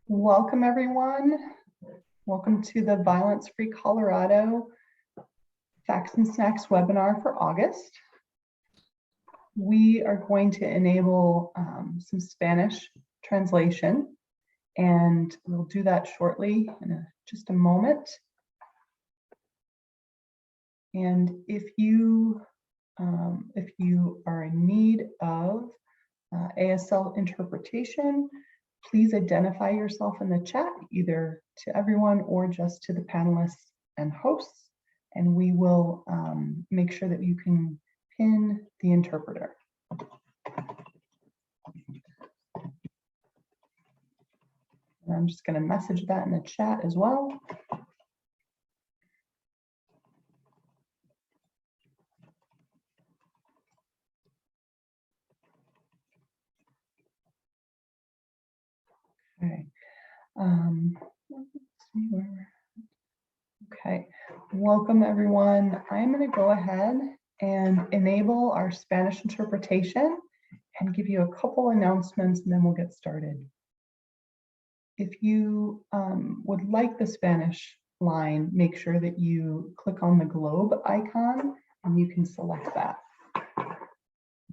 Welcome, everyone. Welcome to the Violence Free Colorado Facts and Snacks webinar for August. We are going to enable some Spanish translation, and we'll do that shortly in just a moment. And if you are in need of ASL interpretation, please identify yourself in the chat, either to everyone or just to the panelists and hosts, and we will make sure that you can pin the interpreter. And I'm just going to message that in the chat as well. Okay. Let's see where. Okay. Welcome, everyone. I'm going to go ahead and enable our Spanish interpretation and give you a couple announcements, and then we'll get started. If you would like the Spanish line, make sure that you click on the globe icon and you can select that.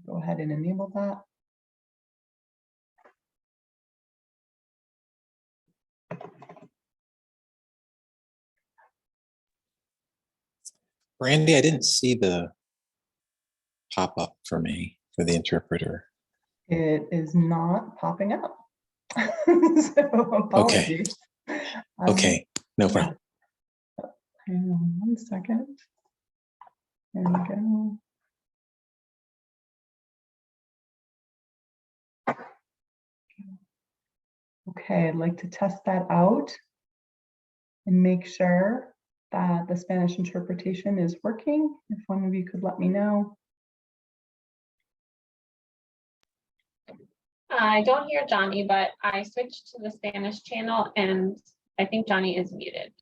Go ahead and enable that. Randy, I didn't see the pop-up for me for the interpreter. It is not popping up. So apologies. Okay, no problem. Hang on 1 second. There we go. Okay, I'd like to test that out and make sure that the Spanish interpretation is working. If one of you could let me know. I don't hear Johnny, but I switched to the Spanish channel and I think Johnny is muted.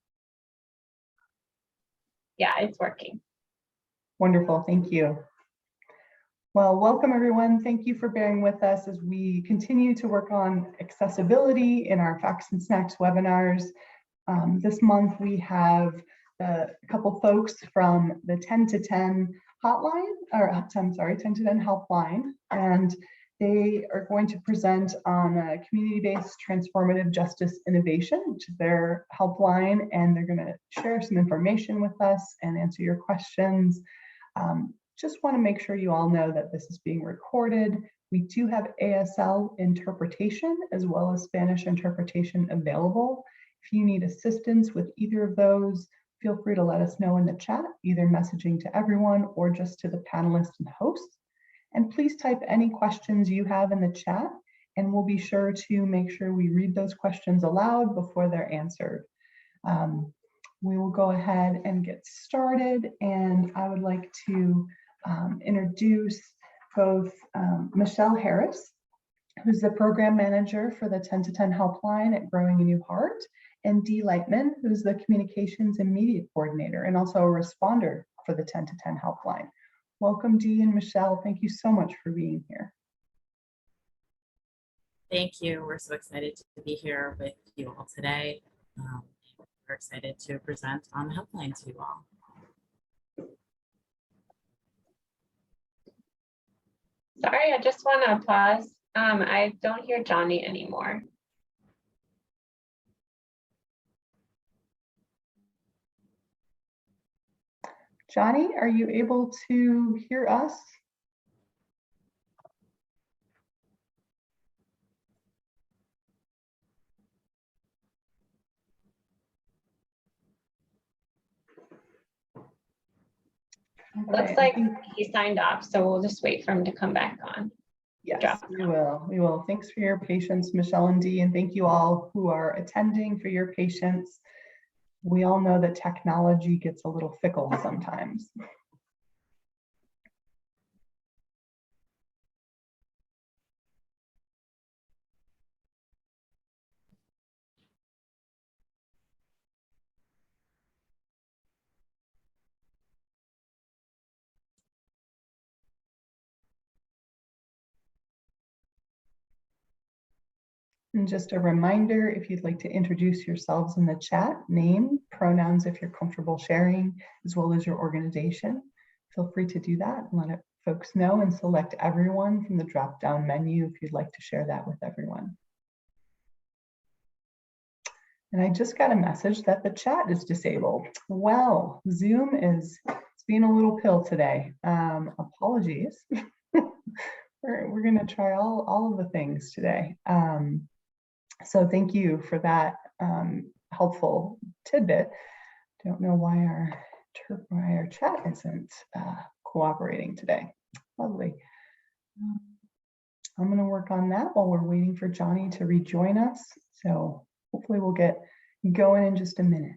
Yeah, it's working. Wonderful, thank you. Well, welcome everyone. Thank you for bearing with us as we continue to work on accessibility in our Facts and Snacks webinars. This month we have a couple folks from the 10 to 10 hotline, or I'm sorry, 10 to 10 helpline, and they are going to present on a community-based transformative justice innovation, which is their helpline, and they're going to share some information with us and answer your questions. Just want to make sure you all know that this is being recorded. We do have ASL interpretation as well as Spanish interpretation available. If you need assistance with either of those, feel free to let us know in the chat, either messaging to everyone or just to the panelists and hosts. And please type any questions you have in the chat, and we'll be sure to make sure we read those questions aloud before they're answered. We will go ahead and get started, and I would like to introduce both Michelle Harris, who's the program manager for the 10 to 10 helpline at Growing a New Heart, and Dee Lightman, who's the communications and media coordinator and also a responder for the 10 to 10 helpline. Welcome, Dee and Michelle. Thank you so much for being here. Thank you. We're so excited to be here with you all today. We're excited to present on the helpline to you all. Sorry, I just want to pause. I don't hear Johnny anymore. Johnny, are you able to hear us? Looks like he signed off, so we'll just wait for him to come back on. Yes, we will. We will. Thanks for your patience, Michelle and Dee, and thank you all who are attending for your patience. We all know that technology gets a little fickle sometimes. And just a reminder, if you'd like to introduce yourselves in the chat, name, pronouns if you're comfortable sharing, as well as your organization, feel free to do that and let folks know, and select everyone from the drop-down menu if you'd like to share that with everyone. And I just got a message that the chat is disabled. Well, Zoom is being a little pill today. Apologies. We're going to try all of the things today. So thank you for that helpful tidbit. Don't know why our chat isn't cooperating today. Lovely. I'm going to work on that while we're waiting for Johnny to rejoin us. So hopefully we'll get going in just a minute.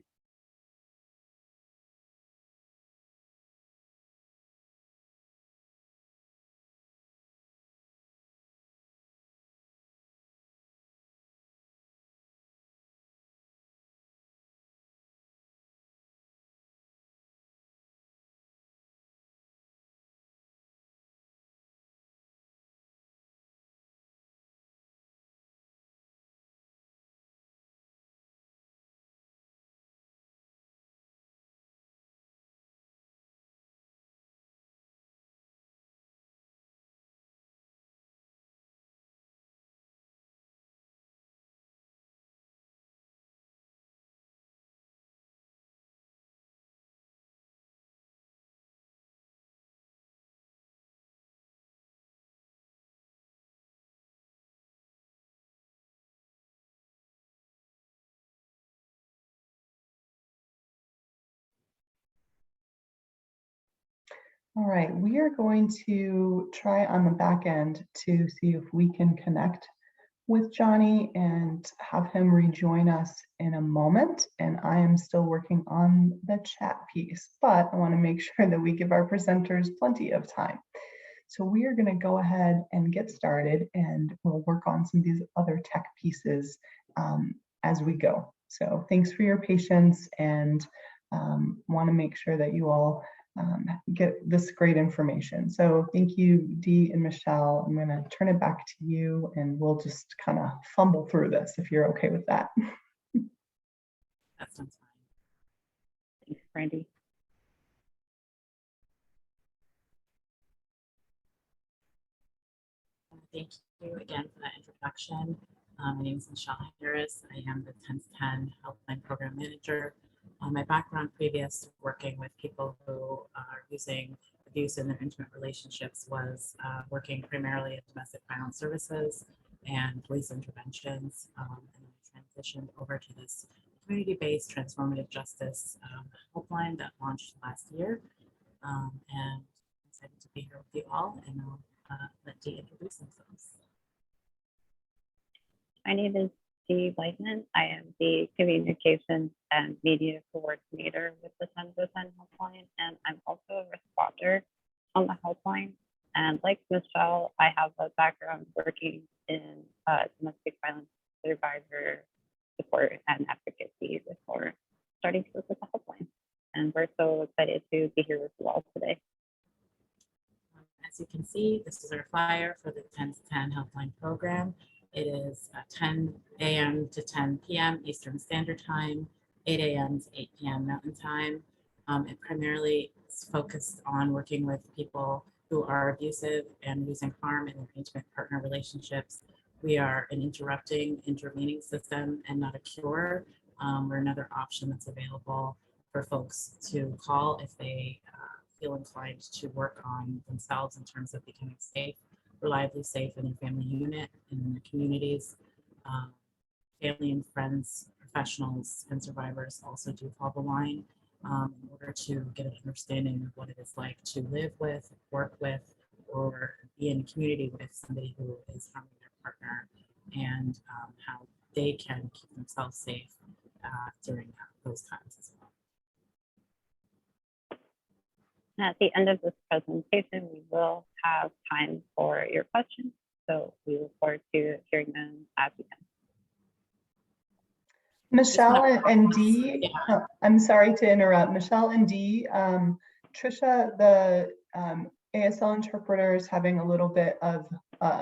All right, we are going to try on the back end to see if we can connect with Johnny and have him rejoin us in a moment. And I am still working on the chat piece, but I want to make sure that we give our presenters plenty of time. So we are going to go ahead and get started, and we'll work on some of these other tech pieces as we go. So thanks for your patience, and want to make sure that you all get this great information. So thank you, Dee and Michelle. I'm going to turn it back to you, and we'll just kind of fumble through this if you're okay with that. That sounds fine. Thanks, Brandy. Thank you again for that introduction. My name is Michelle Harris. I am the 1010 Helpline Program Manager. My background previous working with people who are using abuse in their intimate relationships was working primarily in domestic violence services and police interventions, and then transitioned over to this community-based transformative justice helpline that launched last year. And I'm excited to be here with you all, and I'll let Dee introduce themselves. My name is Dee Whiteman. I am the Communications and Media Coordinator with the 1010 Helpline, and I'm also a responder on the helpline. And like Michelle, I have a background working in domestic violence survivor support and advocacy before starting to work with the helpline. And we're so excited to be here with you all today. As you can see, this is our flyer for the 10 to 10 Helpline program. It is 10 a.m. to 10 p.m. Eastern Standard Time, 8 a.m. to 8 p.m. Mountain Time. It primarily is focused on working with people who are abusive and using harm in their intimate partner relationships. We are an intervening system and not a cure. We're another option that's available for folks to call if they feel inclined to work on themselves in terms of becoming safe, reliably safe in their family unit and in their communities. Family and friends, professionals, and survivors also do call the line in order to get an understanding of what it is like to live with, work with, or be in a community with somebody who is harming their partner, and how they can keep themselves safe during those times as well. At the end of this presentation, we will have time for your questions. So we look forward to hearing them at the end. Michelle and Dee, I'm sorry to interrupt. Michelle and Dee, Trisha, the ASL interpreter is having a little bit of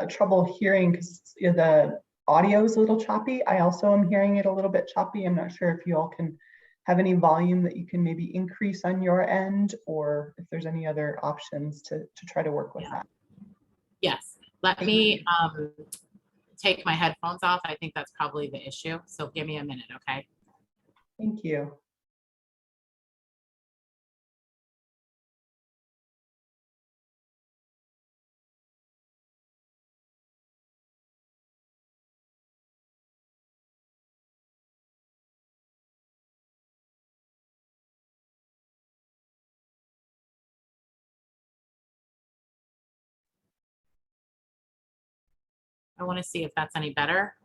trouble hearing because the audio is a little choppy. I also am hearing it a little bit choppy. I'm not sure if you all can have any volume that you can maybe increase on your end, or if there's any other options to try to work with that. Yes, let me take my headphones off. I think that's probably the issue. So give me a minute, okay? Thank you. I want to see if that's any better.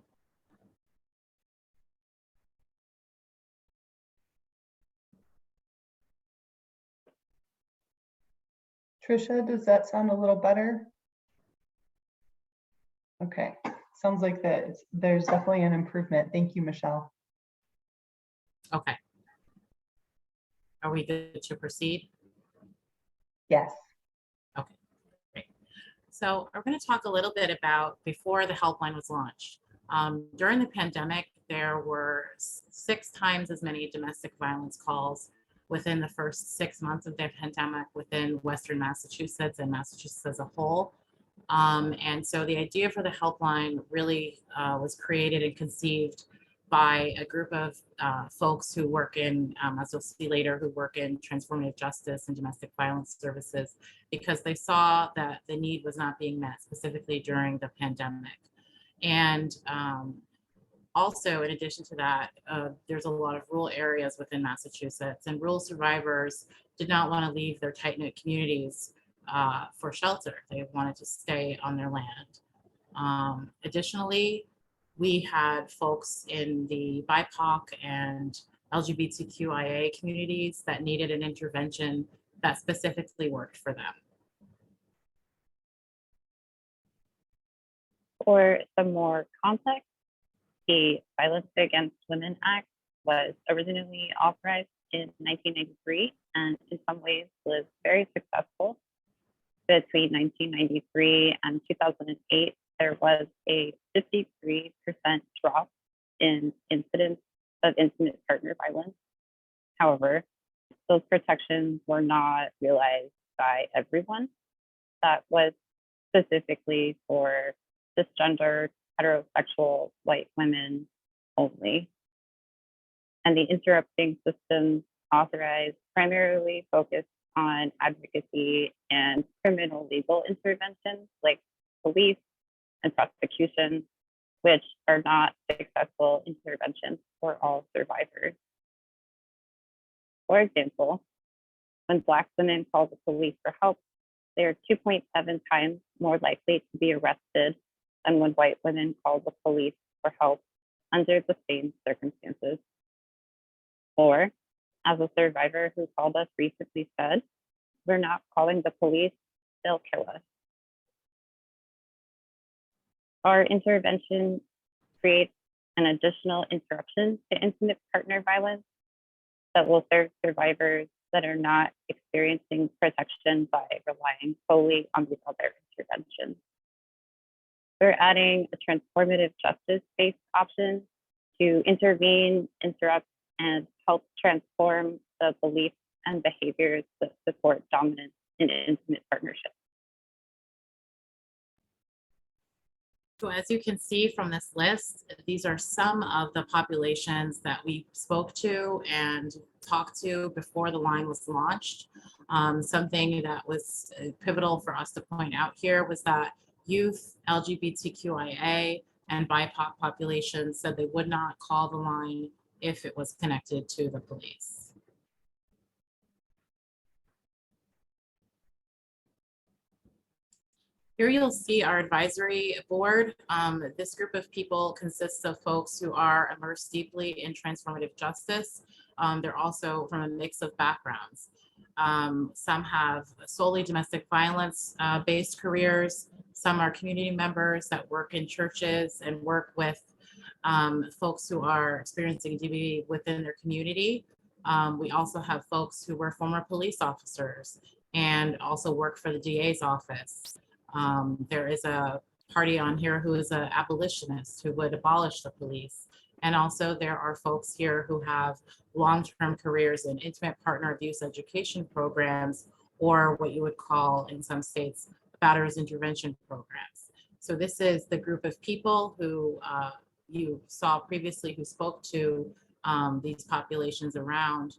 Trisha, does that sound a little better? Okay, sounds like that there's definitely an improvement. Thank you, Michelle. Okay. Are we good to proceed? Yes. Okay, great. So we're going to talk a little bit about before the helpline was launched. During the pandemic, there were 6 times as many domestic violence calls within the first 6 months of the pandemic within Western Massachusetts and Massachusetts as a whole. And so the idea for the helpline really was created and conceived by a group of folks who work in, as you'll see later, who work in transformative justice and domestic violence services, because they saw that the need was not being met specifically during the pandemic. And also, in addition to that, there's a lot of rural areas within Massachusetts, and rural survivors did not want to leave their tight-knit communities for shelter. They wanted to stay on their land. Additionally, we had folks in the BIPOC and LGBTQIA communities that needed an intervention that specifically worked for them. For some more context, the Violence Against Women Act was originally authorized in 1993 and in some ways was very successful. Between 1993 and 2008, there was a 53% drop in incidents of intimate partner violence. However, those protections were not realized by everyone. That was specifically for cisgender, heterosexual white women only. And the interrupting systems authorized primarily focused on advocacy and criminal legal interventions like police and prosecution, which are not successful interventions for all survivors. For example, when Black women call the police for help, they are 2.7 times more likely to be arrested than when white women call the police for help under the same circumstances. Or, as a survivor who called us recently said, we're not calling the police, they'll kill us. Our intervention creates an additional interruption to intimate partner violence that will serve survivors that are not experiencing protection by relying solely on these other interventions. We're adding a transformative justice-based option to intervene, interrupt, and help transform the beliefs and behaviors that support dominance in intimate partnerships. So as you can see from this list, these are some of the populations that we spoke to and talked to before the line was launched. Something that was pivotal for us to point out here was that youth, LGBTQIA, and BIPOC populations said they would not call the line if it was connected to the police. Here you'll see our advisory board. This group of people consists of folks who are immersed deeply in transformative justice. They're also from a mix of backgrounds. Some have solely domestic violence based careers. Some are community members that work in churches and work with folks who are experiencing DV within their community. We also have folks who were former police officers and also work for the DA's office. There is a party on here who is an abolitionist who would abolish the police. And also there are folks here who have long-term careers in intimate partner abuse education programs, or what you would call in some states, batterers intervention programs. So this is the group of people who you saw previously who spoke to these populations around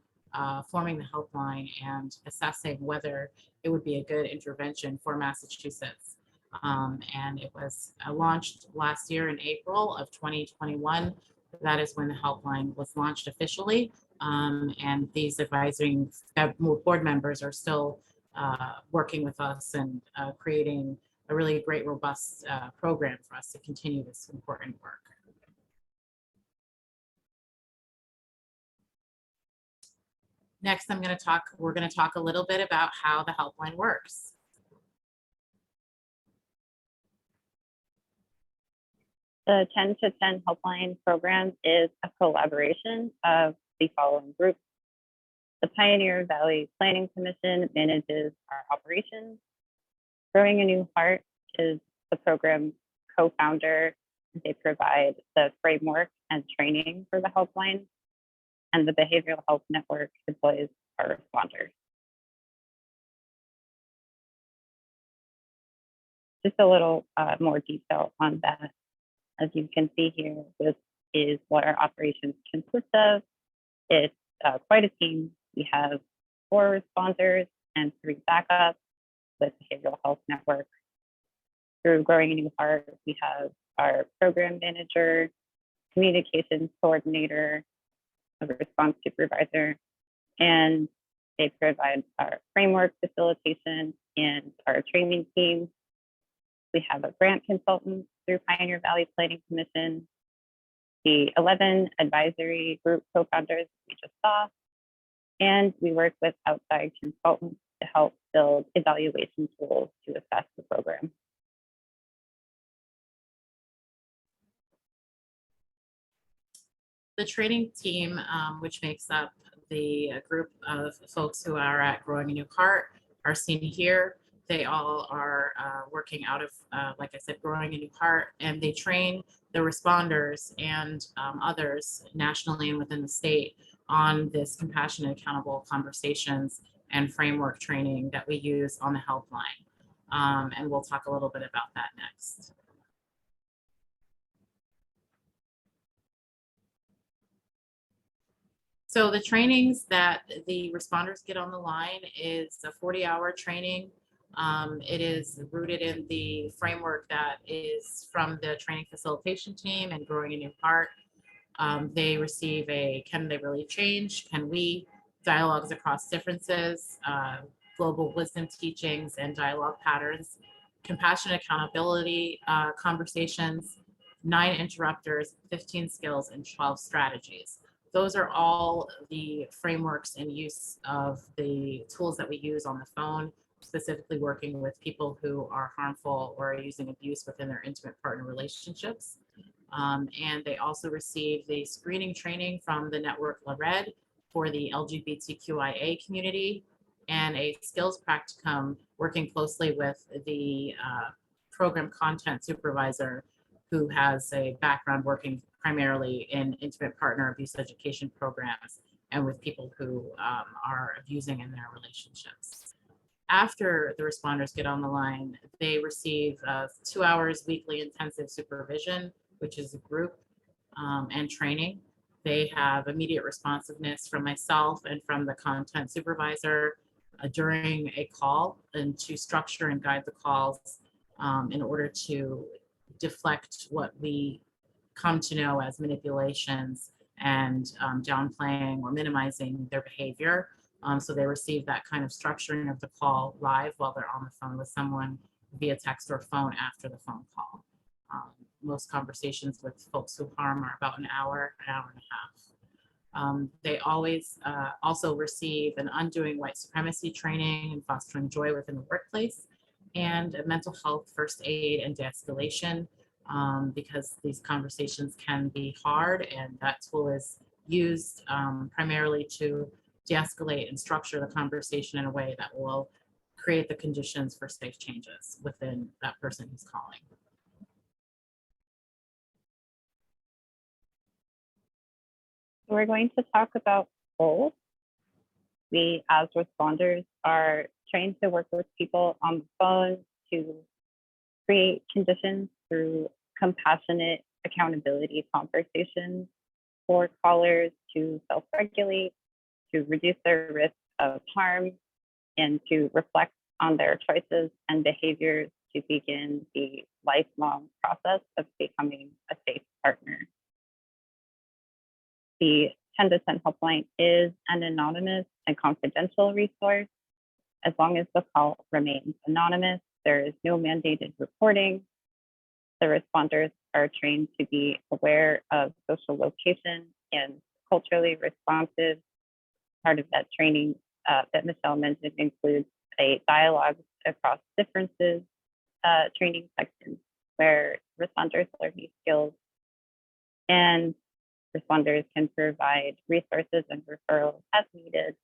forming the helpline and assessing whether it would be a good intervention for Massachusetts. And it was launched last year in April of 2021. That is when the helpline was launched officially. And these advisory board members are still working with us and creating a really great, robust program for us to continue this important work. Next, we're going to talk a little bit about how the helpline works. The 10 to 10 Helpline program is a collaboration of the following groups. The Pioneer Valley Planning Commission manages our operations. Growing a New Heart is the program co-founder. They provide the framework and training for the helpline, and the Behavioral Health Network deploys our responders. Just a little more detail on that. As you can see here, this is what our operations consist of. It's quite a team. We have 4 responders and 3 backups with Behavioral Health Network. Through Growing a New Heart, we have our program manager, communications coordinator, a response supervisor, and they provide our framework facilitation and our training team. We have a grant consultant through Pioneer Valley Planning Commission, the 11 advisory group co-founders we just saw, and we work with outside consultants to help build evaluation tools to assess the program. The training team, which makes up the group of folks who are at Growing a New Heart, are seen here. They all are working out of, like I said, Growing a New Heart, and they train the responders and others nationally and within the state on this compassionate, accountable conversations and framework training that we use on the helpline. And we'll talk a little bit about that next. So the trainings that the responders get on the line is a 40-hour training. It is rooted in the framework that is from the training facilitation team and Growing a New Heart. They receive a Can They Really Change? Can We? Dialogues across differences, global wisdom teachings and dialogue patterns, compassionate accountability conversations, 9 interrupters, 15 skills, and 12 strategies. Those are all the frameworks and use of the tools that we use on the phone, specifically working with people who are harmful or are using abuse within their intimate partner relationships. And they also receive the screening training from the network LARED for the LGBTQIA community, and a skills practicum working closely with the program content supervisor who has a background working primarily in intimate partner abuse education programs and with people who are abusing in their relationships. After the responders get on the line, they receive 2 hours weekly intensive supervision, which is a group, and training. They have immediate responsiveness from myself and from the content supervisor during a call, and to structure and guide the calls in order to deflect what we come to know as manipulations and downplaying or minimizing their behavior. So they receive that kind of structuring of the call live while they're on the phone with someone via text or phone after the phone call. Most conversations with folks who harm are about an hour and a half. They always also receive an undoing white supremacy training and fostering joy within the workplace, and a mental health first aid and de-escalation, because these conversations can be hard, and that tool is used primarily to de-escalate and structure the conversation in a way that will create the conditions for safe changes within that person who's calling. So we're going to talk about goals. We, as responders, are trained to work with people on the phone to create conditions through compassionate accountability conversations for callers to self-regulate, to reduce their risk of harm, and to reflect on their choices and behaviors to begin the lifelong process of becoming a safe partner. The 10 to 10 helpline is an anonymous and confidential resource. As long as the call remains anonymous, there is no mandated reporting. The responders are trained to be aware of social location and culturally responsive. Part of that training that Michelle mentioned includes a dialogue across differences training section where responders learn these skills, and responders can provide resources and referrals as needed.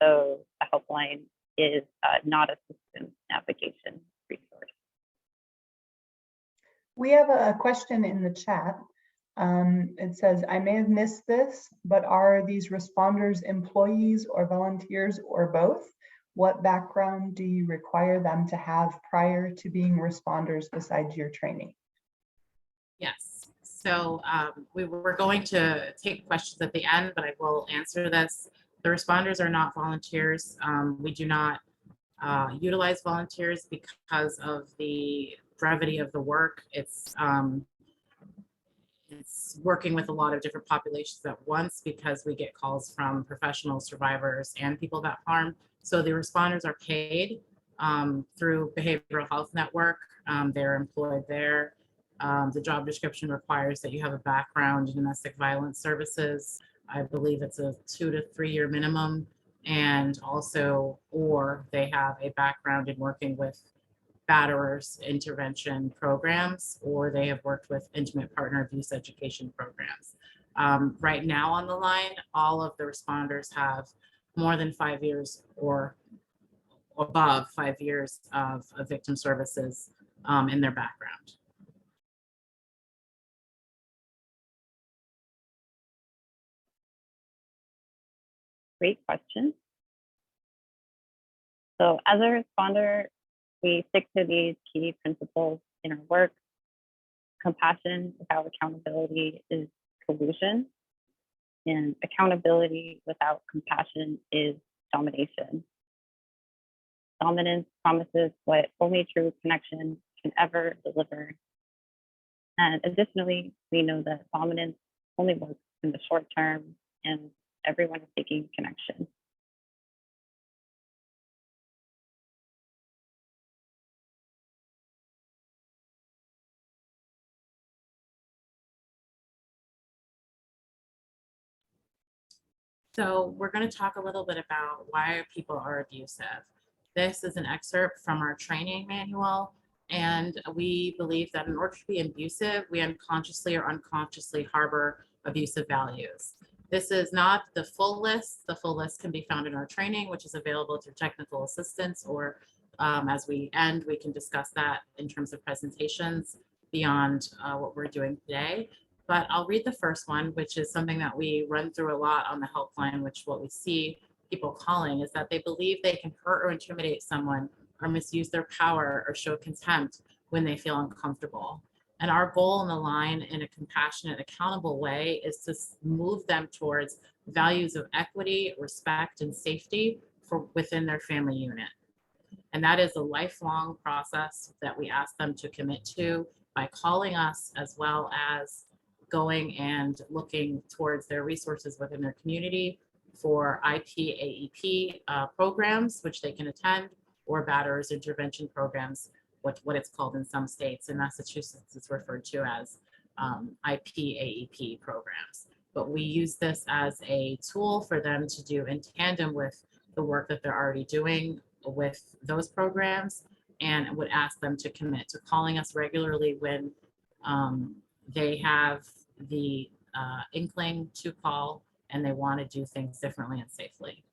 So the helpline is not a systems navigation resource. We have a question in the chat. It says, I may have missed this, but are these responders employees or volunteers or both? What background do you require them to have prior to being responders besides your training? Yes, so we were going to take questions at the end, but I will answer this. The responders are not volunteers. We do not utilize volunteers because of the brevity of the work. It's working with a lot of different populations at once because we get calls from professional survivors and people that harm. So the responders are paid through Behavioral Health Network. They're employed there. The job description requires that you have a background in domestic violence services. I believe it's a 2 to 3 year minimum. And also, or they have a background in working with batterers intervention programs, or they have worked with intimate partner abuse education programs. Right now on the line, all of the responders have more than 5 years or above 5 years of victim services in their background. Great question. So as a responder, we stick to these key principles in our work. Compassion without accountability is collusion, and accountability without compassion is domination. Dominance promises what only true connection can ever deliver. And additionally, we know that dominance only works in the short term, and everyone is seeking connection. So we're going to talk a little bit about why people are abusive. This is an excerpt from our training manual, and we believe that in order to be abusive, we unconsciously or unconsciously harbor abusive values. This is not the full list. The full list can be found in our training, which is available through technical assistance, or as we end, we can discuss that in terms of presentations beyond what we're doing today. But I'll read the first one, which is something that we run through a lot on the helpline, which what we see people calling is that they believe they can hurt or intimidate someone or misuse their power or show contempt when they feel uncomfortable. And our goal on the line in a compassionate, accountable way is to move them towards values of equity, respect, and safety for within their family unit. And that is a lifelong process that we ask them to commit to by calling us, as well as going and looking towards their resources within their community for IPAEP programs, which they can attend, or batterers intervention programs, what it's called in some states. In Massachusetts, it's referred to as IPAEP programs. But we use this as a tool for them to do in tandem with the work that they're already doing with those programs, and would ask them to commit to calling us regularly when they have the inkling to call and they want to do things differently and safely.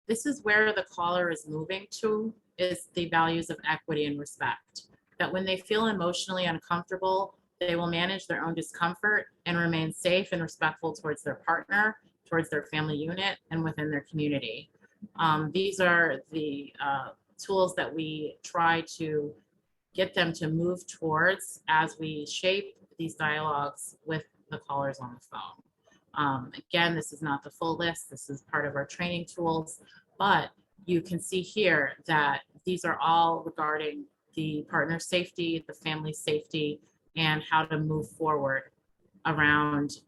This is where the caller is moving to, is the values of equity and respect. That when they feel emotionally uncomfortable, they will manage their own discomfort and remain safe and respectful towards their partner, towards their family unit, and within their community. These are the tools that we try to get them to move towards as we shape these dialogues with the callers on the phone. Again, this is not the full list. This is part of our training tools, but you can see here that these are all regarding the partner safety, the family safety, and how to move forward around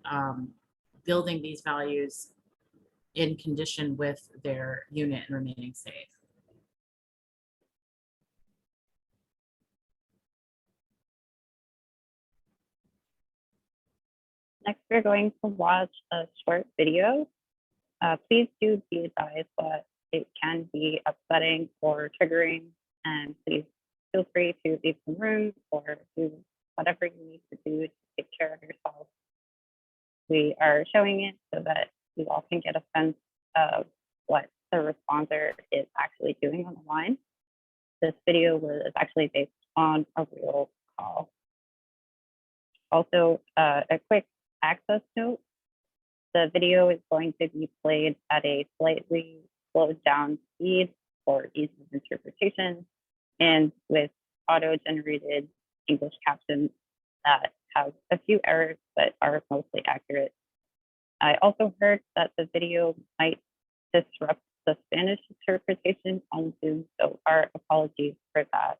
building these values in condition with their unit and remaining safe. Next, we're going to watch a short video. Please do be advised that it can be upsetting or triggering, and please feel free to leave the room or do whatever you need to do to take care of yourself. We are showing it so that you all can get a sense of what the responder is actually doing on the line. This video was actually based on a real call. Also, a quick access note. The video is going to be played at a slightly slowed down speed for ease of interpretation and with auto-generated English captions that have a few errors but are mostly accurate. I also heard that the video might disrupt the Spanish interpretation on Zoom, so our apologies for that.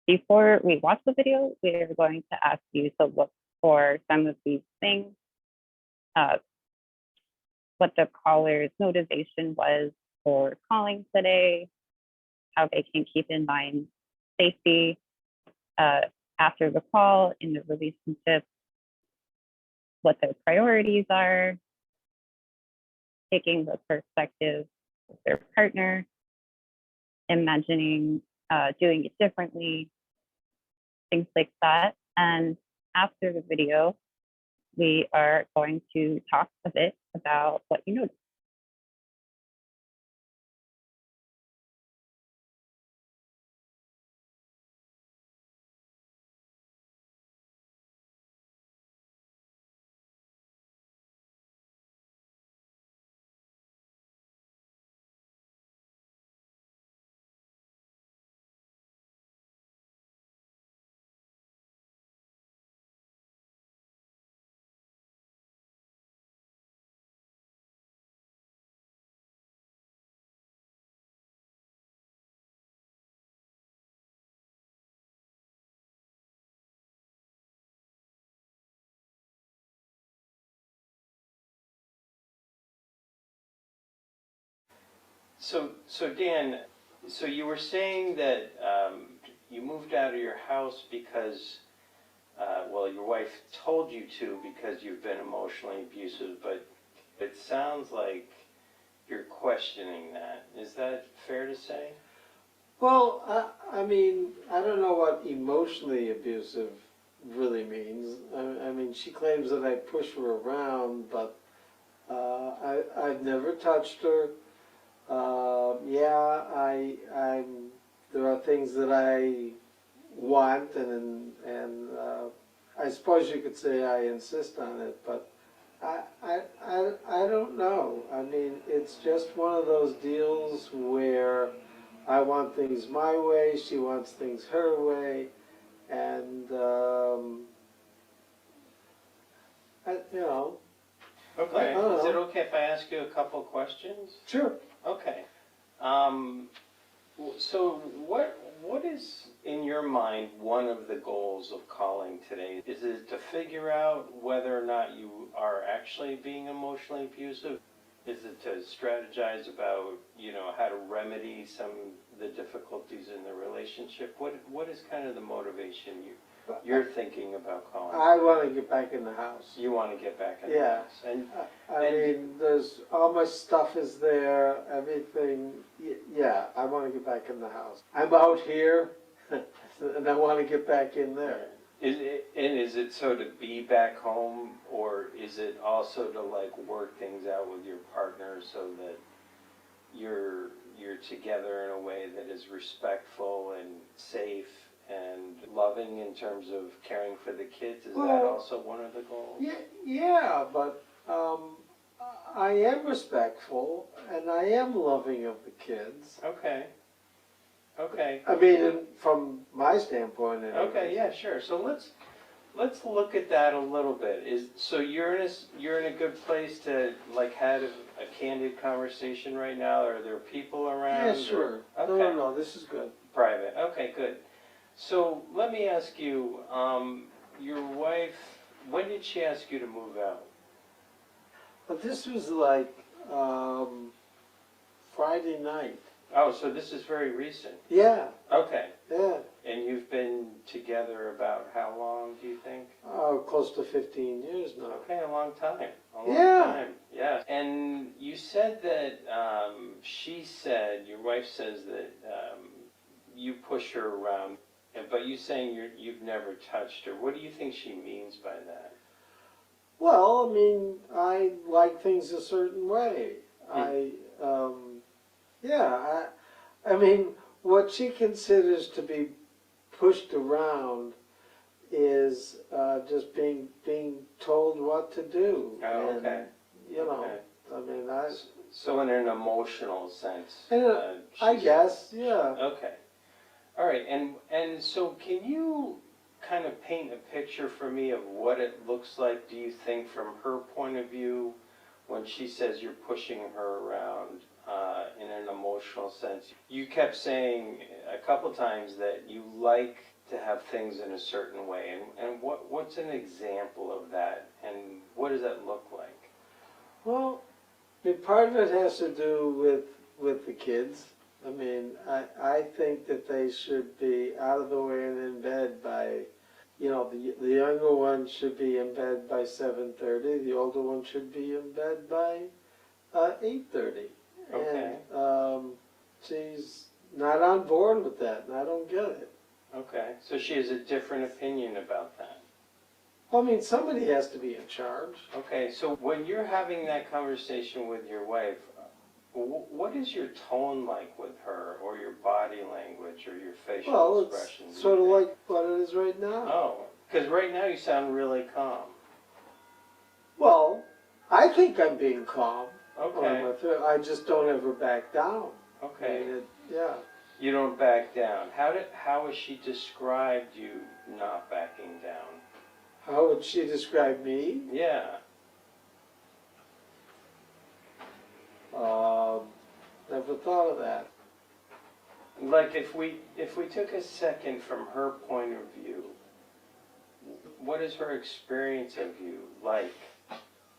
Before we watch the video, we are going to ask you to look for some of these things, what the caller's motivation was for calling today, how they can keep in mind safety after the call in the relationship, what their priorities are, taking the perspective of their partner, imagining doing it differently, things like that. And after the video, we are going to talk a bit about what you noticed. So Dan, so you were saying that you moved out of your house because, well, your wife told you to because you've been emotionally abusive, but it sounds like you're questioning that. Is that fair to say? Well, I mean, I don't know what emotionally abusive really means. I mean, she claims that I push her around, but I've never touched her. Yeah, there are things that I want, and I suppose you could say I insist on it, but I don't know. I mean, it's just one of those deals where I want things my way, she wants things her way, and you know. Okay. I don't Is it know. okay if I ask you a couple questions? Sure. Okay. So what is, in your mind, one of the goals of calling today? Is it to figure out whether or not you are actually being emotionally abusive? Is it to strategize about, you know, how to remedy some of the difficulties in the relationship? What is kind of the motivation you're thinking about calling? I want to get back in the house. You want to get back in the Yeah. house. And I mean, there's, all my stuff is there, everything, yeah, I want to get back in the house. I'm out here, and I want to get back in there. Is it so to be back home, or is it also to like work things out with your partner so that you're together in a way that is respectful and safe and loving in terms of caring for the kids? Is that Well, also one of the goals? Yeah, but I am respectful and I am loving of the kids. Okay. Okay. I mean, from my standpoint. Okay. Yeah. Sure. So let's look at that a little bit. So you're in a good place to like have a candid conversation right now? Are there people around? Yeah, sure. Okay. No, this is good. Private. Okay, good. So let me ask you, your wife, when did she ask you to move out? But this was like Friday night. Oh, so this is very recent. Yeah, Okay. yeah. And you've been together about how long, do you think? Close to 15 years now. Okay, a long time. A long Yeah. time. Yeah. And you said that your wife says that you push her around, but you saying you've never touched her. What do you think she means by that? Well, I mean, I like things a certain way. Yeah, I mean, what she considers to be pushed around is just being told what to do. Oh, And, okay. you know, Okay. I mean, So in an emotional sense, I she's- guess, yeah. Okay. All right. And so can you kind of paint a picture for me of what it looks like, do you think, from her point of view when she says you're pushing her around in an emotional sense? You kept saying a couple times that you like to have things in a certain way. And what's an example of that? And what does that look like? Well, I mean, part of it has to do with the kids. I mean, I think that they should be out of the way and in bed by, you know, the younger one should be in bed by 7:30. The older one should be in bed by 8:30. Okay. And she's not on board with that, and I don't get it. Okay. So she has a different opinion about that. Well, I mean, somebody has to be in charge. Okay, so when you're having that conversation with your wife, what is your tone like with her, or your body language, or your facial Well, expressions? it's sort of like what it is right now. Oh, because right now you sound really calm. Well, I think I'm being calm. Okay, I just don't ever back down. okay. I mean, yeah. You don't back down. How has she described you not backing down? How would she describe me? Yeah. Never thought of that. Like if we took a second from her point of view, what is her experience of you like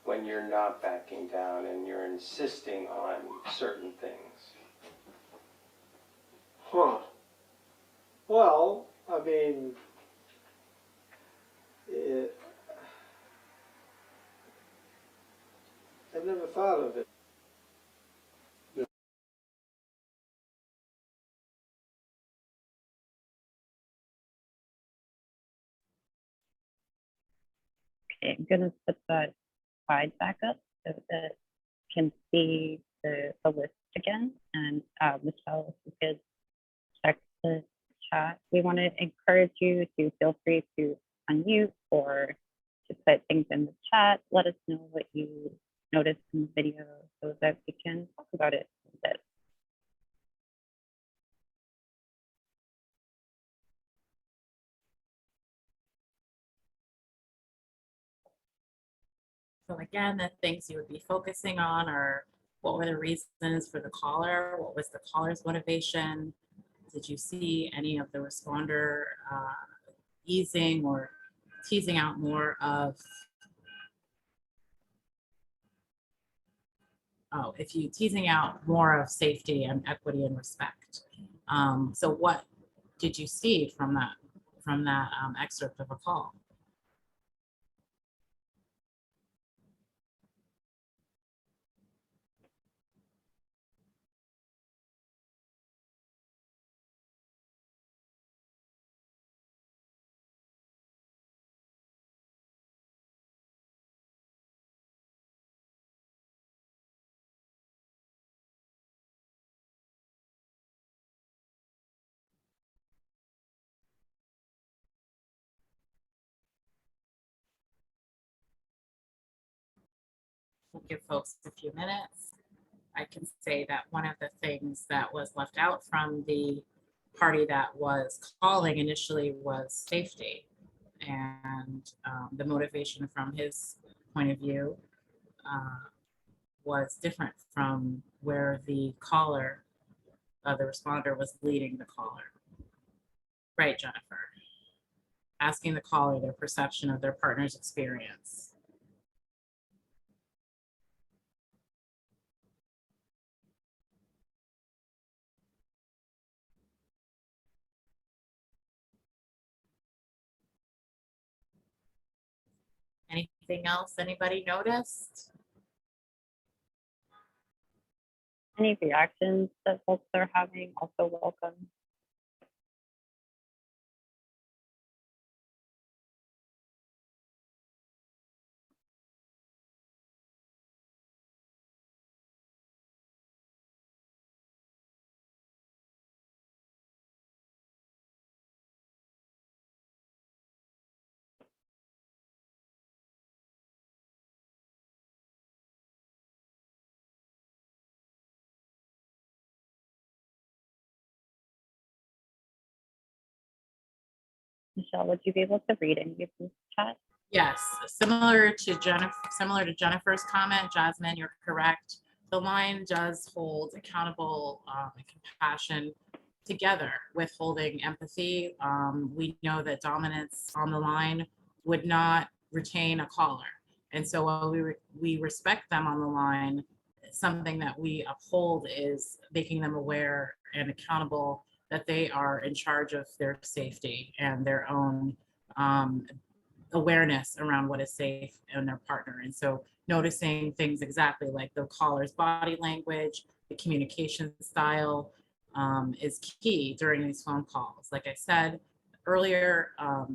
when you're not backing down and you're insisting on certain things? Huh. Well, I mean, I never thought of it. Okay, I'm gonna put that slide back up so that you can see the list again. And Michelle, if you could check the chat. We want to encourage you to feel free to unmute or to put things in the chat. Let us know what you noticed in the video so that we can talk about it a bit. So again, the things you would be focusing on are what were the reasons for the caller? What was the caller's motivation? Did you see any of the responder easing or teasing out more of, if you teasing out more of safety and equity and respect. So what did you see from that excerpt of a call? We'll give folks a few minutes. I can say that one of the things that was left out from the party that was calling initially was safety. And the motivation from his point of view was different from where the caller, the responder, was leading the caller. Right, Jennifer? Asking the caller their perception of their partner's experience. Anything else anybody noticed? Any reactions that folks are having, also welcome. Michelle, would you be able to read any of this chat? Yes, similar to Jennifer's comment, Jasmine, you're correct. The line does hold accountable and compassion together with holding empathy. We know that dominance on the line would not retain a caller. And so while we respect them on the line, something that we uphold is making them aware and accountable that they are in charge of their safety and their own awareness around what is safe in their partner. And so noticing things exactly like the caller's body language, the communication style is key during these phone calls. Like I said earlier,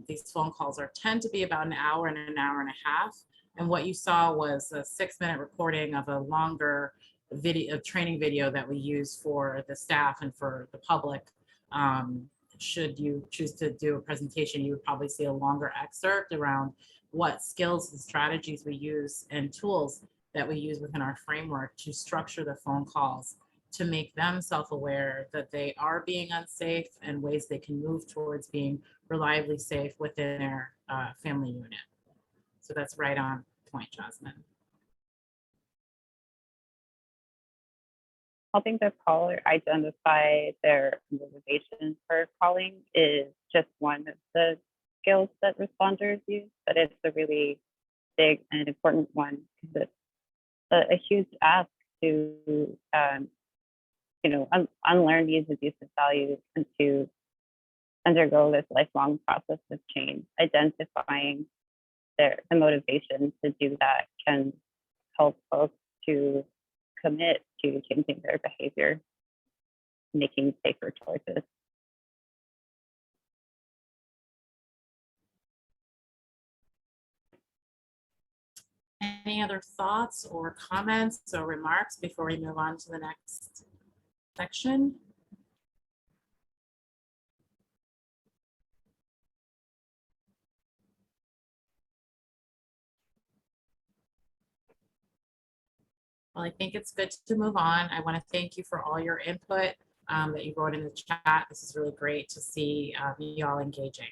these phone calls tend to be about an hour and a half. And what you saw was a 6-minute recording of a longer video, training video that we use for the staff and for the public. Should you choose to do a presentation, you would probably see a longer excerpt around what skills and strategies we use and tools that we use within our framework to structure the phone calls to make them self-aware that they are being unsafe and ways they can move towards being reliably safe within their family unit. So that's right on point, Jasmine. Helping the caller identify their motivation for calling is just one of the skills that responders use, but it's a really big and important one because it's a huge ask to, unlearn these abusive values and to undergo this lifelong process of change. Identifying the motivation to do that can help folks to commit to changing their behavior, making safer choices. Any other thoughts or comments or remarks before we move on to the next section? Well, I think it's good to move on. I want to thank you for all your input that you wrote in the chat. This is really great to see you all engaging.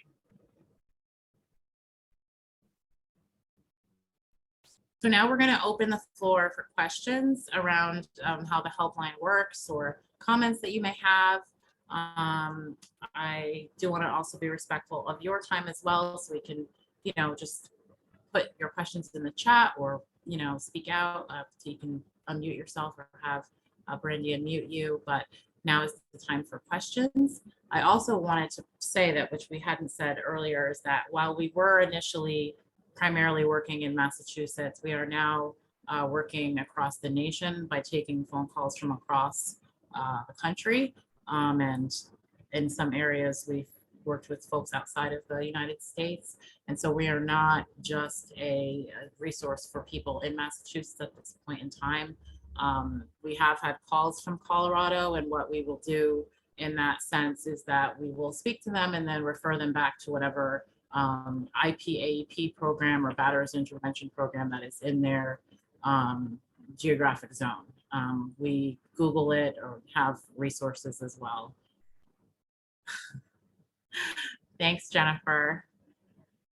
So now we're going to open the floor for questions around how the helpline works or comments that you may have. I do want to also be respectful of your time as well, so we can, just put your questions in the chat or, speak out. So you can unmute yourself or have Brandy unmute you, but now is the time for questions. I also wanted to say that, which we hadn't said earlier, is that while we were initially primarily working in Massachusetts, we are now working across the nation by taking phone calls from across the country. And in some areas, we've worked with folks outside of the United States. And so we are not just a resource for people in Massachusetts at this point in time. We have had calls from Colorado, and what we will do in that sense is that we will speak to them and then refer them back to whatever IPAEP program or batterers intervention program that is in their geographic zone. We Google it or have resources as well. Thanks, Jennifer.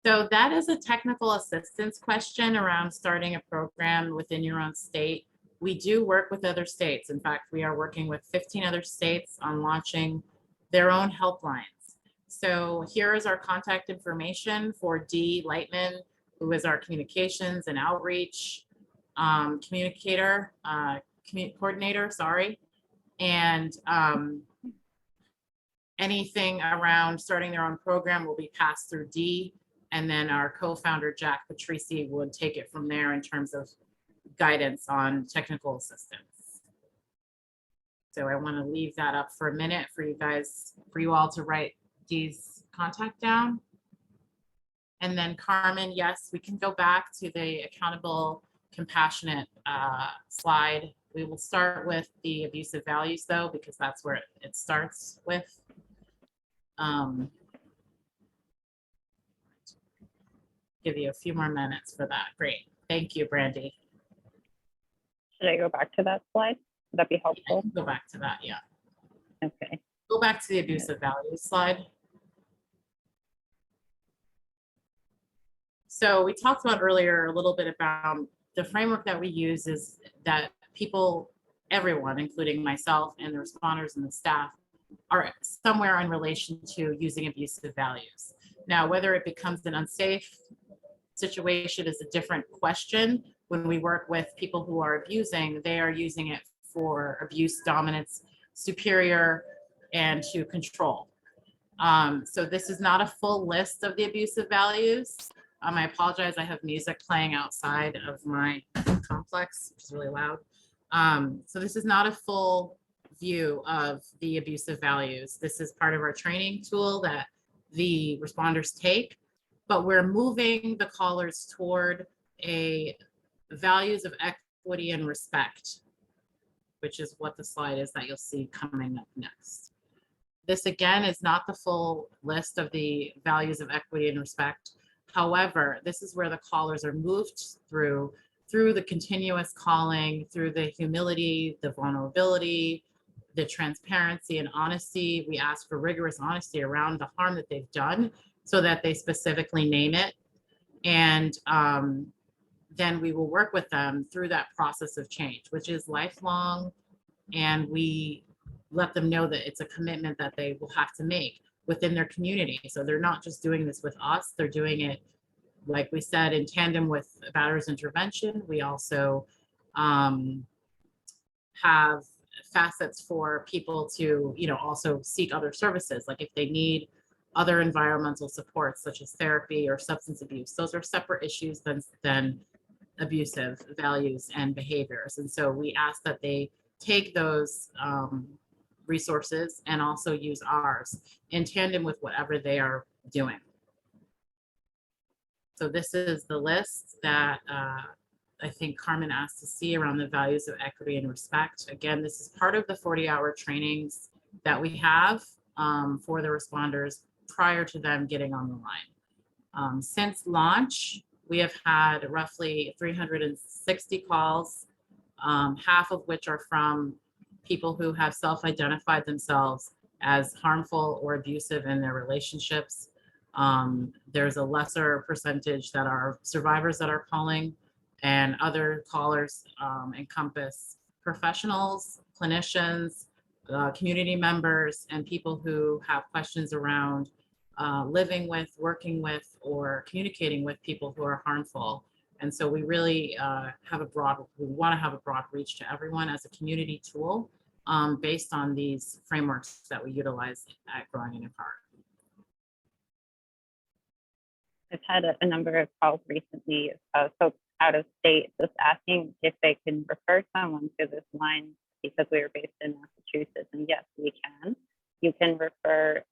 So that is a technical assistance question around starting a program within your own state. We do work with other states. In fact, we are working with 15 other states on launching their own helplines. So here is our contact information for Dee Lightman, who is our communications and outreach coordinator, sorry. And anything around starting their own program will be passed through Dee. And then our co-founder, Jack Patrici, would take it from there in terms of guidance on technical assistance. So I want to leave that up for a minute for you guys, for you all to write Dee's contact down. And then Carmen, yes, we can go back to the accountable, compassionate slide. We will start with the abusive values though, because that's where it starts with. Give you a few more minutes for that. Great. Thank you, Brandy. Should I go back to that slide? Would that be helpful? Go back to that, yeah. Okay. Go back to the abusive values slide. So we talked about earlier a little bit about the framework that we use is that people, everyone, including myself and the responders and the staff, are somewhere in relation to using abusive values. Now, whether it becomes an unsafe situation is a different question. When we work with people who are abusing, they are using it for abuse, dominance, superior, and to control. So this is not a full list of the abusive values. I apologize, I have music playing outside of my complex, which is really loud. So this is not a full view of the abusive values. This is part of our training tool that the responders take, but we're moving the callers toward a values of equity and respect, which is what the slide is that you'll see coming up next. This again is not the full list of the values of equity and respect. However, this is where the callers are moved through the continuous calling, through the humility, the vulnerability, the transparency and honesty. We ask for rigorous honesty around the harm that they've done so that they specifically name it. And then we will work with them through that process of change, which is lifelong. And we let them know that it's a commitment that they will have to make within their community. So they're not just doing this with us, they're doing it, like we said, in tandem with batterers intervention. We also have facets for people to, also seek other services. Like if they need other environmental supports, such as therapy or substance abuse, those are separate issues than abusive values and behaviors. And so we ask that they take those resources and also use ours in tandem with whatever they are doing. So this is the list that I think Carmen asked to see around the values of equity and respect. Again, this is part of the 40-hour trainings that we have for the responders prior to them getting on the line. Since launch, we have had roughly 360 calls, half of which are from people who have self-identified themselves as harmful or abusive in their relationships. There's a lesser percentage that are survivors that are calling, and other callers encompass professionals, clinicians, community members, and people who have questions around living with, working with, or communicating with people who are harmful. And so we really we want to have a broad reach to everyone as a community tool based on these frameworks that we utilize at Growing a New Heart. I've had a number of calls recently of folks out of state just asking if they can refer someone to this line because we are based in Massachusetts. And yes, we can. You can refer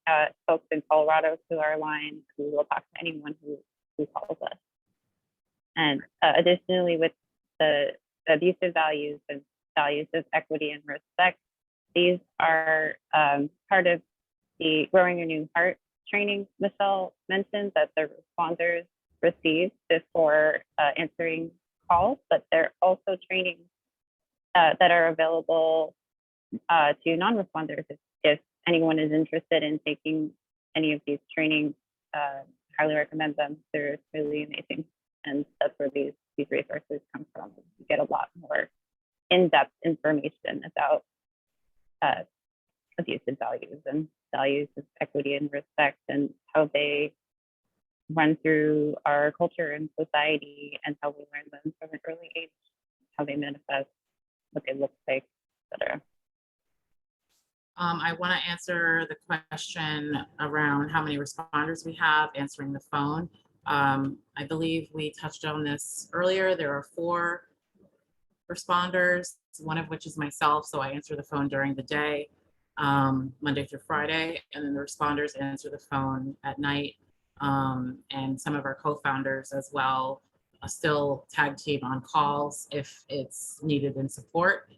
folks in Colorado to our line. We will talk to anyone who calls us. And additionally, with the abusive values and values of equity and respect, these are part of the Growing a New Heart training Michelle mentioned that the responders receive before entering calls, but there are also trainings that are available to non-responders. If anyone is interested in taking any of these trainings, highly recommend them. They're really amazing. And that's where these resources come from. You get a lot more in-depth information about abusive values and values of equity and respect and how they run through our culture and society and how we learn them from an early age, how they manifest, what they look like, etc. I want to answer the question around how many responders we have answering the phone. I believe we touched on this earlier. There are 4 responders, one of which is myself, so I answer the phone during the day, Monday through Friday, and then the responders answer the phone at night. And some of our co-founders as well still tag team on calls if it's needed in support.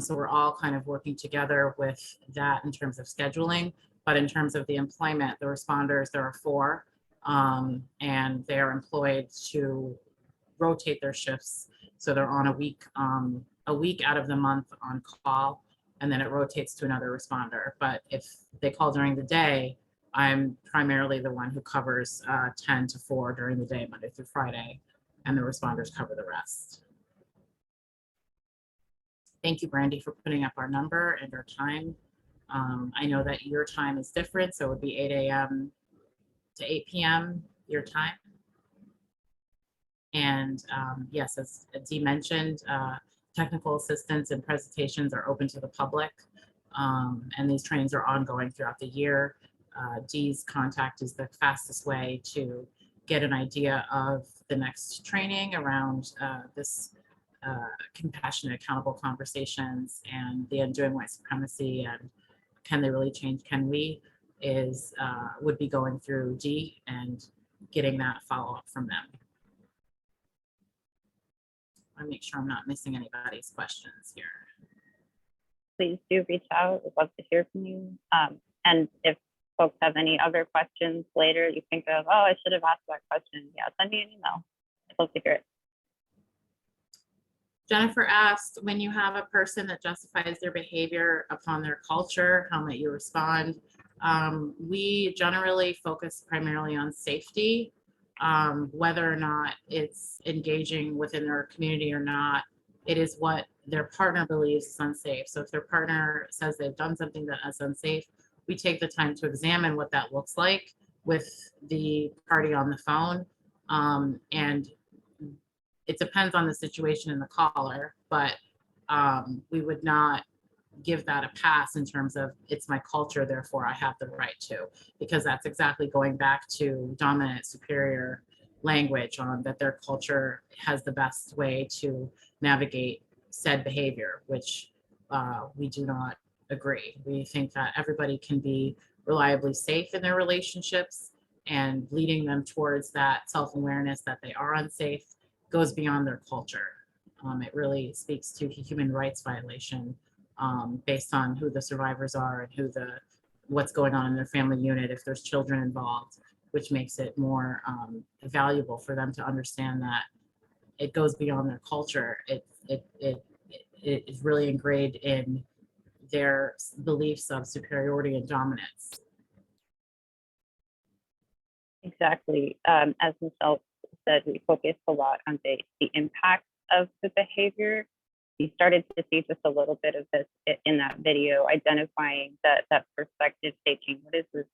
So we're all kind of working together with that in terms of scheduling, but in terms of the employment, the responders, there are 4, and they are employed to rotate their shifts. So they're on a week out of the month on call, and then it rotates to another responder. But if they call during the day, I'm primarily the one who covers 10 to 4 during the day, Monday through Friday, and the responders cover the rest. Thank you, Brandy, for putting up our number and our time. I know that your time is different, so it would be 8 a.m. to 8 p.m. your time. And yes, as Dee mentioned, technical assistance and presentations are open to the public, and these trainings are ongoing throughout the year. Dee's contact is the fastest way to get an idea of the next training around this compassionate, accountable conversations and the undoing white supremacy and can they really change, can we, is would be going through Dee and getting that follow-up from them. I make sure I'm not missing anybody's questions here. Please do reach out. We'd love to hear from you. And if folks have any other questions later, you think of, oh, I should have asked that question. Yeah, send me an email. I'd love to hear it. Jennifer asked, when you have a person that justifies their behavior upon their culture, how might you respond? We generally focus primarily on safety, whether or not it's engaging within their community or not. It is what their partner believes is unsafe. So if their partner says they've done something that is unsafe, we take the time to examine what that looks like with the party on the phone. And it depends on the situation and the caller, but we would not give that a pass in terms of it's my culture, therefore I have the right to, because that's exactly going back to dominant superior language on that their culture has the best way to navigate said behavior, which we do not agree. We think that everybody can be reliably safe in their relationships, and leading them towards that self-awareness that they are unsafe goes beyond their culture. It really speaks to human rights violation based on who the survivors are and what's going on in their family unit if there's children involved, which makes it more valuable for them to understand that it goes beyond their culture. It is really ingrained in their beliefs of superiority and dominance. Exactly. As Michelle said, we focused a lot on the impact of the behavior. You started to see just a little bit of this in that video, identifying that perspective taking. What does this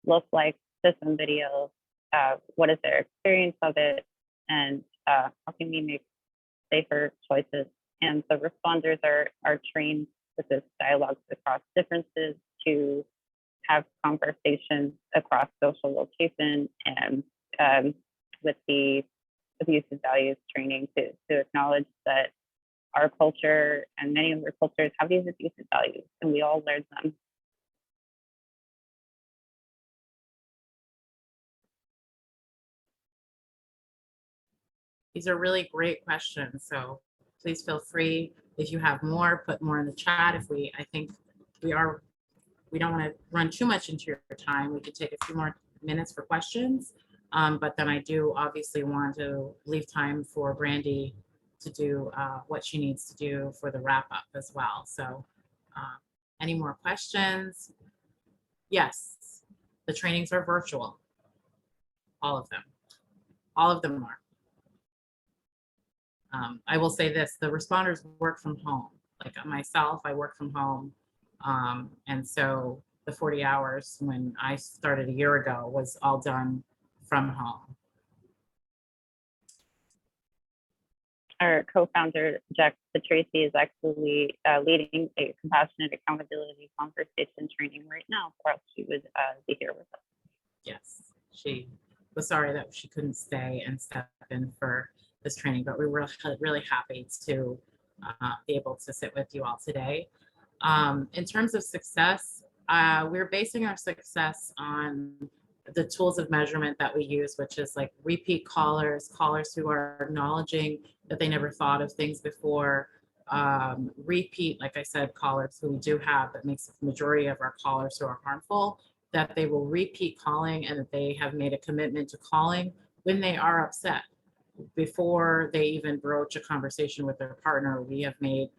look like to somebody else? What is their experience of it? And how can we make safer choices? And the responders are trained with this dialogue across differences to have conversations across social location and with the abusive values training to acknowledge that our culture and many other cultures have these abusive values and we all learn them. These are really great questions. So please feel free, if you have more, put more in the chat. I think we don't want to run too much into your time. We could take a few more minutes for questions. But then I do obviously want to leave time for Brandy to do what she needs to do for the wrap up as well. So any more questions? Yes, the trainings are virtual. All of them. All of them are. I will say this, the responders work from home. Like myself, I work from home. And so the 40 hours when I started a year ago was all done from home. Our co-founder, Jack Tracy, is actually leading a compassionate accountability conversation training right now, or else she would be here with us. Yes, she was sorry that she couldn't stay and step in for this training, but we were really happy to be able to sit with you all today. In terms of success, we're basing our success on the tools of measurement that we use, which is like repeat callers, callers who are acknowledging that they never thought of things before, repeat, like I said, callers who we do have, that makes the majority of our callers who are harmful, that they will repeat calling and that they have made a commitment to calling when they are upset. Before they even broach a conversation with their partner, we have made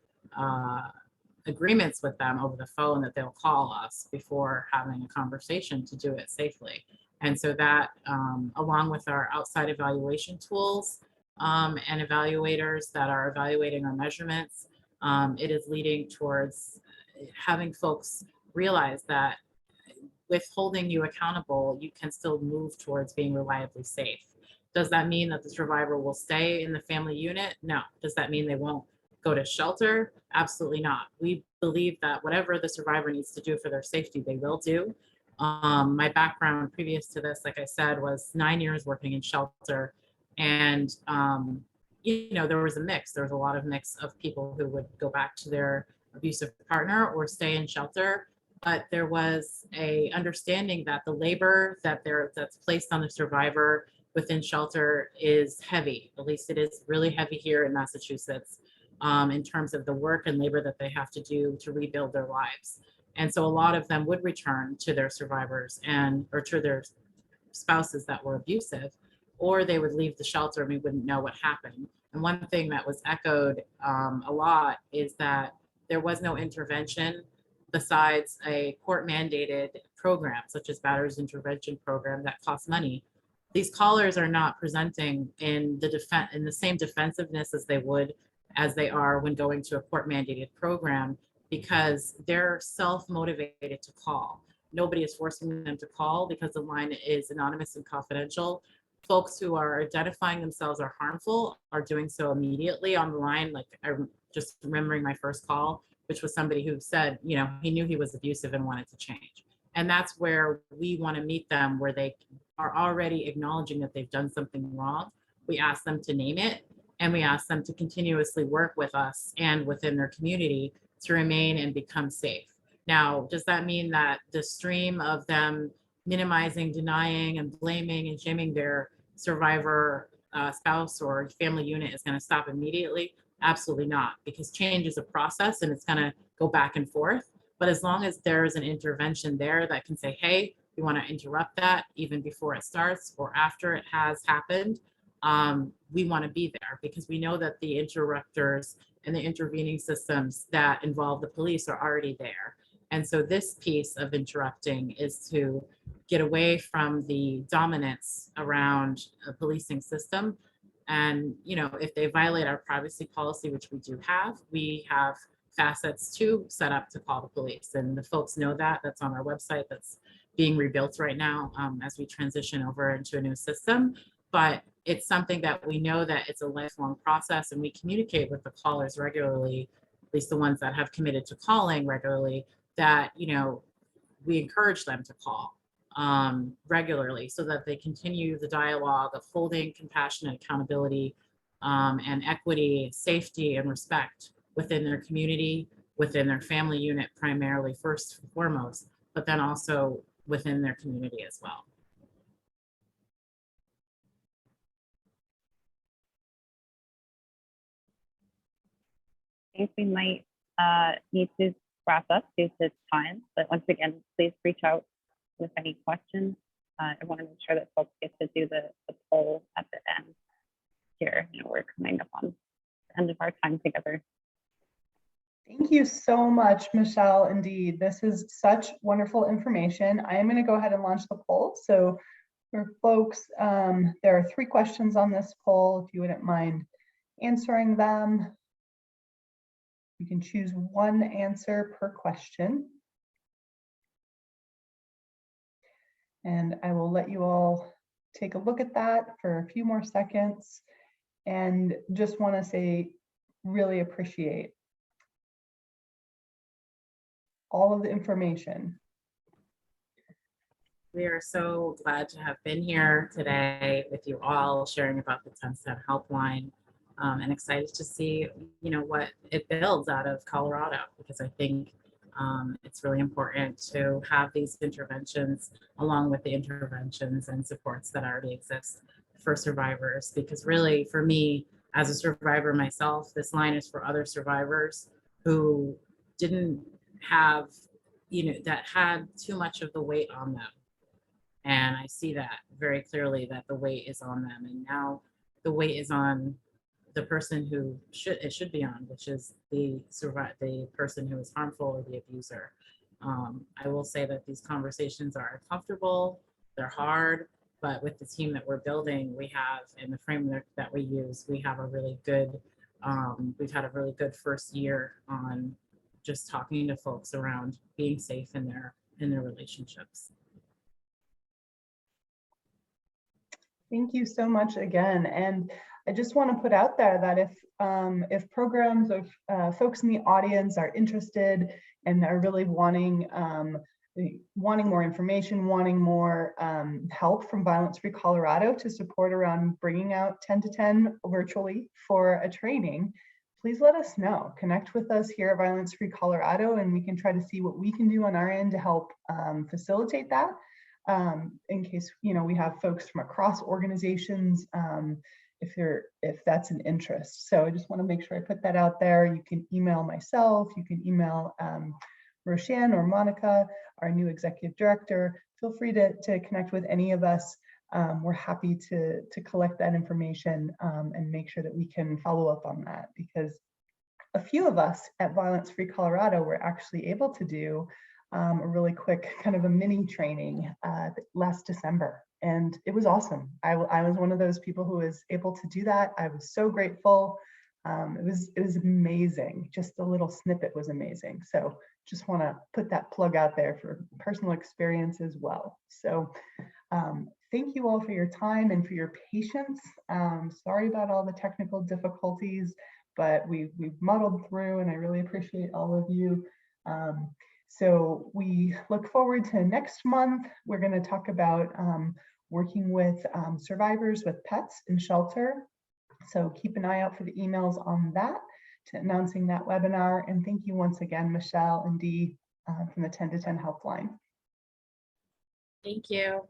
agreements with them over the phone that they'll call us before having a conversation to do it safely. And so that, along with our outside evaluation tools and evaluators that are evaluating our measurements, it is leading towards having folks realize that with holding you accountable, you can still move towards being reliably safe. Does that mean that the survivor will stay in the family unit? No. Does that mean they won't go to shelter? Absolutely not. We believe that whatever the survivor needs to do for their safety, they will do. My background previous to this, like I said, was 9 years working in shelter. And, you know, there was a mix. There was a lot of mix of people who would go back to their abusive partner or stay in shelter. But there was a understanding that the labor that's placed on the survivor within shelter is heavy. At least it is really heavy here in Massachusetts, in terms of the work and labor that they have to do to rebuild their lives. And so a lot of them would return to their survivors or to their spouses that were abusive, or they would leave the shelter and we wouldn't know what happened. And one thing that was echoed a lot is that there was no intervention besides a court mandated program such as batterers intervention program that costs money. These callers are not presenting in the same defensiveness as they are when going to a court mandated program, because they're self-motivated to call. Nobody is forcing them to call because the line is anonymous and confidential. Folks who are identifying themselves are harmful are doing so immediately on the line. Like I'm just remembering my first call, which was somebody who said, you know, he knew he was abusive and wanted to change. And that's where we want to meet them, where they are already acknowledging that they've done something wrong. We ask them to name it, and we ask them to continuously work with us and within their community to remain and become safe. Now, does that mean that the stream of them minimizing, denying, and blaming and shaming their survivor spouse or family unit is going to stop immediately? Absolutely not, because change is a process and it's going to go back and forth. But as long as there is an intervention there that can say, hey, we want to interrupt that even before it starts or after it has happened, we want to be there, because we know that the interrupters and the intervening systems that involve the police are already there. And so this piece of interrupting is to get away from the dominance around a policing system. And, you know, if they violate our privacy policy, which we have facets to set up to call the police. And the folks know that. That's on our website. That's being rebuilt right now as we transition over into a new system. But it's something that we know that it's a lifelong process, and we communicate with the callers regularly, at least the ones that have committed to calling regularly, that, you know, we encourage them to call regularly so that they continue the dialogue of holding compassionate accountability and equity, safety, and respect within their community, within their family unit, primarily first and foremost, but then also within their community as well. I think we might need to wrap up due to time, but once again, please reach out with any questions. I want to make sure that folks get to do the poll at the end here. You know, we're coming up on end of our time together. Thank you so much, Michelle. Indeed, this is such wonderful information. I am going to go ahead and launch the poll. So for folks, there are 3 questions on this poll. If you wouldn't mind answering them, you can choose 1 answer per question. And I will let you all take a look at that for a few more seconds. And just want to say, really appreciate all of the information. We are so glad to have been here today with you all, sharing about the 1010 Helpline, and excited to see, what it builds out of Colorado, because I think it's really important to have these interventions along with the interventions and supports that already exist for survivors. Because really, for me, as a survivor myself, this line is for other survivors who didn't have, that had too much of the weight on them. And I see that very clearly, that the weight is on them. And now the weight is on the person who it should be on, which is the person who is harmful or the abuser. I will say that these conversations are uncomfortable, they're hard, but with the team that we're building, we have, in the framework that we use, we have a really good, we've had a really good first year on just talking to folks around being safe in their relationships. Thank you so much again. And I just want to put out there that if programs of folks in the audience are interested and are really wanting more information, wanting more help from Violence Free Colorado to support around bringing out 10 to 10 virtually for a training, please let us know. Connect with us here at Violence Free Colorado, and we can try to see what we can do on our end to help facilitate that. In case we have folks from across organizations, if that's an interest. So I just want to make sure I put that out there. You can email myself, you can email Roshan or Monica, our new executive director. Feel free to connect with any of us. We're happy to collect that information and make sure that we can follow up on that, because a few of us at Violence Free Colorado were actually able to do a really quick kind of a mini training last December, and it was awesome. I was one of those people who was able to do that. I was so grateful. It was amazing. Just a little snippet was amazing. So just want to put that plug out there for personal experience as well. So thank you all for your time and for your patience. Sorry about all the technical difficulties, but we've muddled through, and I really appreciate all of you. So we look forward to next month. We're going to talk about working with survivors with pets in shelter. So keep an eye out for the emails on that, to announcing that webinar. And thank you once again, Michelle and Dee from the 10 to 10 Helpline. Thank you.